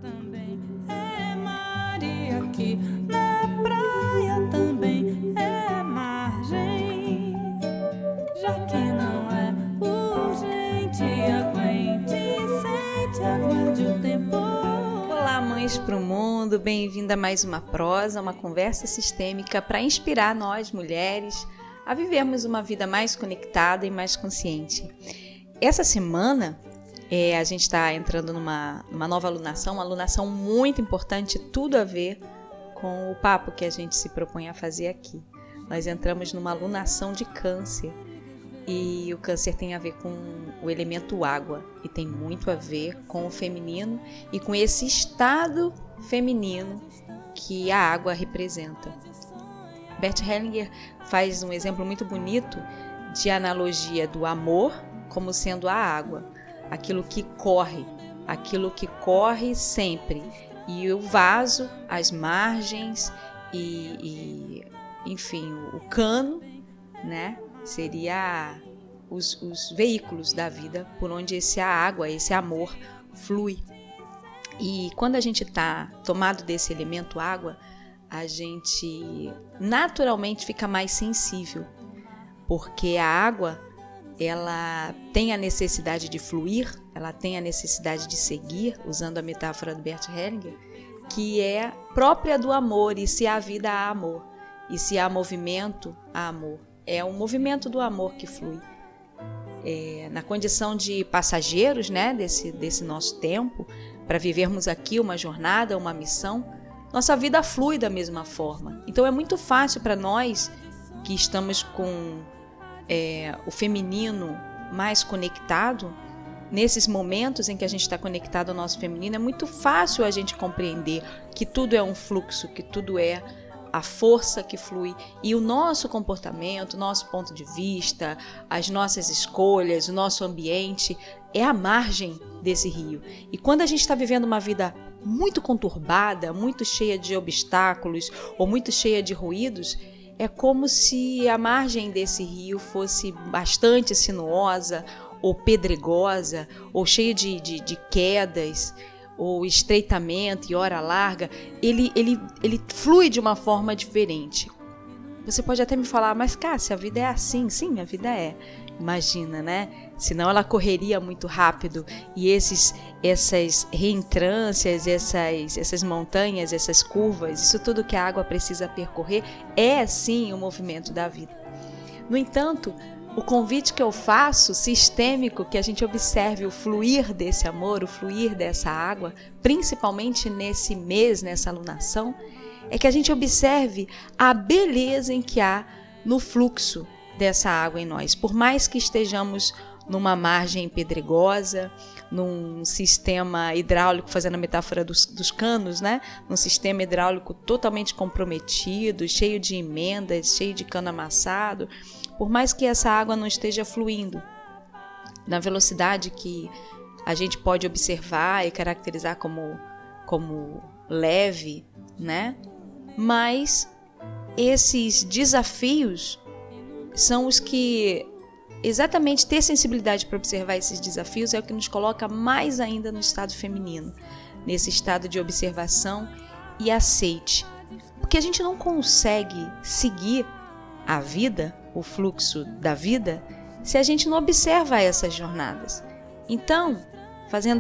também é mar e aqui na praia também é margem. Já que não é urgente, aguente, sente, aguarde o tempo. Olá, mães pro mundo, bem-vinda a mais uma prosa, uma conversa sistêmica para inspirar nós, mulheres, a vivermos uma vida mais conectada e mais consciente. Essa semana, a gente está entrando numa nova alunação, uma alunação muito importante, tudo a ver com o papo que a gente se propõe a fazer aqui. Nós entramos numa alunação de Câncer e o Câncer tem a ver com o elemento água e tem muito a ver com o feminino e com esse estado feminino que a água representa. Bert Hellinger faz um exemplo muito bonito de analogia do amor como sendo a água, aquilo que corre sempre, e o vaso, as margens enfim, o cano, né, seria os veículos da vida por onde essa água, esse amor flui. E quando a gente está tomado desse elemento água, a gente naturalmente fica mais sensível, porque a água ela tem a necessidade de fluir, ela tem a necessidade de seguir, usando a metáfora do Bert Hellinger, que é própria do amor, e se há vida, há amor, e se há movimento, há amor. É o movimento do amor que flui. Na condição de passageiros, né, desse nosso tempo, para vivermos aqui uma jornada, uma missão, nossa vida flui da mesma forma. Então é muito fácil para nós que estamos com o feminino mais conectado, nesses momentos em que a gente está conectado ao nosso feminino, é muito fácil a gente compreender que tudo é um fluxo, que tudo é a força que flui, e o nosso comportamento, o nosso ponto de vista, as nossas escolhas, o nosso ambiente é a margem desse rio. E quando a gente está vivendo uma vida muito conturbada, muito cheia de obstáculos ou muito cheia de ruídos, é como se a margem desse rio fosse bastante sinuosa ou pedregosa ou cheia de quedas ou estreitamento e hora larga. Ele flui de uma forma diferente. Você pode até me falar, mas Cássia, a vida é assim? Sim, a vida é. Imagina, né? Senão ela correria muito rápido e essas reentrâncias, essas montanhas, essas curvas, isso tudo que a água precisa percorrer é sim o movimento da vida. No entanto, o convite que eu faço, sistêmico, que a gente observe o fluir desse amor, o fluir dessa água, principalmente nesse mês, nessa alunação, é que a gente observe a beleza em que há no fluxo dessa água em nós. Por mais que estejamos numa margem pedregosa, num sistema hidráulico, fazendo a metáfora dos canos, né? Num sistema hidráulico totalmente comprometido, cheio de emendas, cheio de cano amassado, por mais que essa água não esteja fluindo na velocidade que a gente pode observar e caracterizar como leve, né? Mas esses desafios são os que, exatamente ter sensibilidade para observar esses desafios é o que nos coloca mais ainda no estado feminino, nesse estado de observação e aceite. Porque a gente não consegue seguir a vida, o fluxo da vida, se a gente não observa essas jornadas. Então,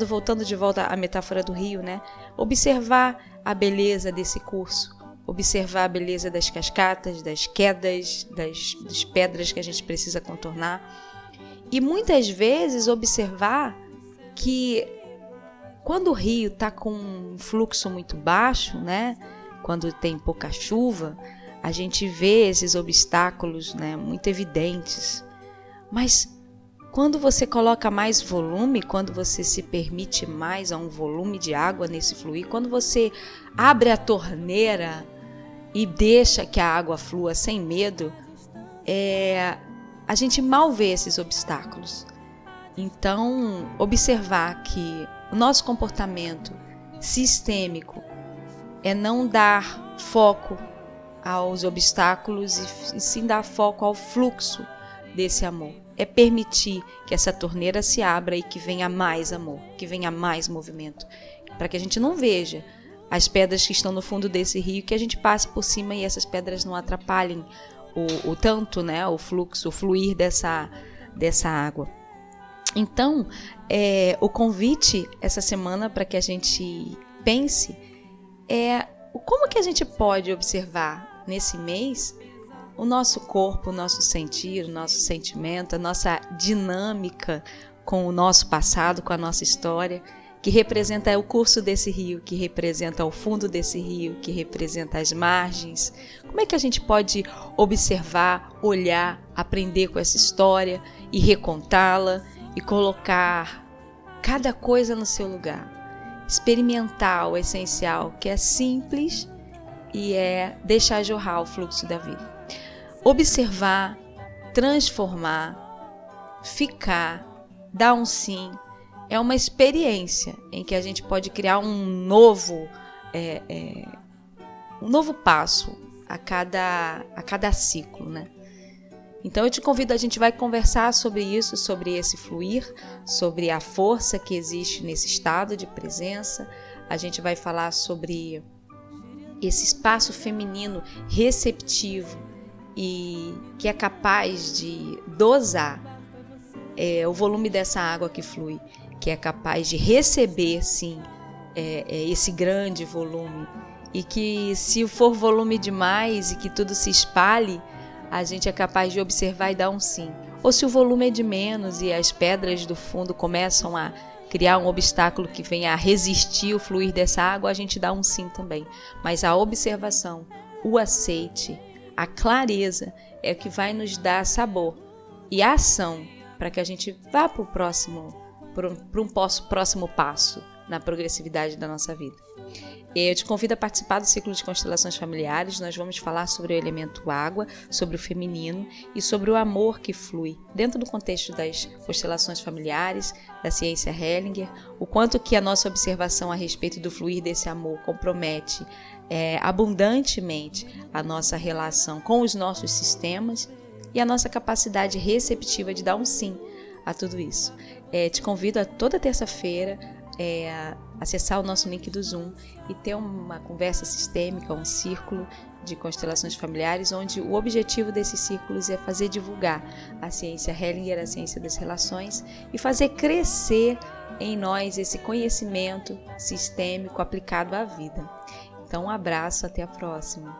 voltando de volta à metáfora do rio, né? Observar a beleza desse curso, observar a beleza das cascatas, das quedas, das pedras que a gente precisa contornar. E muitas vezes observar que quando o rio está com um fluxo muito baixo, né? Quando tem pouca chuva, a gente vê esses obstáculos, né, muito evidentes. Mas quando você coloca mais volume, quando você se permite mais a um volume de água nesse fluir, quando você abre a torneira e deixa que a água flua sem medo, a gente mal vê esses obstáculos. Então, observar que o nosso comportamento sistêmico é não dar foco aos obstáculos e sim dar foco ao fluxo desse amor. É permitir que essa torneira se abra e que venha mais amor, que venha mais movimento. para que a gente não veja as pedras que estão no fundo desse rio, que a gente passe por cima e essas pedras não atrapalhem o tanto, né, o fluxo, o fluir dessa água. Então, o convite essa semana para que a gente pense como que a gente pode observar nesse mês o nosso corpo, o nosso sentir, o nosso sentimento, a nossa dinâmica com o nosso passado, com a nossa história, que representa o curso desse rio, que representa o fundo desse rio, que representa as margens. Como é que a gente pode observar, olhar, aprender com essa história e recontá-la e colocar cada coisa no seu lugar? Experimentar o essencial, que é simples e é deixar jorrar o fluxo da vida. Observar, transformar, ficar, dar um sim, é uma experiência em que a gente pode criar um novo passo a cada ciclo, né? Então eu te convido, a gente vai conversar sobre isso, sobre esse fluir, sobre a força que existe nesse estado de presença. A gente vai falar sobre esse espaço feminino receptivo e que é capaz de dosar o volume dessa água que flui, que é capaz de receber, sim, esse grande volume, e que se for volume demais e que tudo se espalhe, a gente é capaz de observar e dar um sim. Ou se o volume é de menos e as pedras do fundo começam a criar um obstáculo que venha a resistir o fluir dessa água, a gente dá um sim também. Mas a observação, o aceite, a clareza é o que vai nos dar sabor e a ação para que a gente vá para um próximo passo na progressividade da nossa vida. Eu te convido a participar do ciclo de constelações familiares. Nós vamos falar sobre o elemento água, sobre o feminino e sobre o amor que flui dentro do contexto das constelações familiares, da ciência Hellinger, o quanto que a nossa observação a respeito do fluir desse amor compromete abundantemente a nossa relação com os nossos sistemas e a nossa capacidade receptiva de dar um sim a tudo isso. Te convido a toda terça-feira acessar o nosso link do Zoom e ter uma conversa sistêmica, um círculo de constelações familiares, onde o objetivo desses círculos é fazer divulgar a ciência Hellinger, a ciência das relações, e fazer crescer em nós esse conhecimento sistêmico aplicado à vida. Então, um abraço, até a próxima.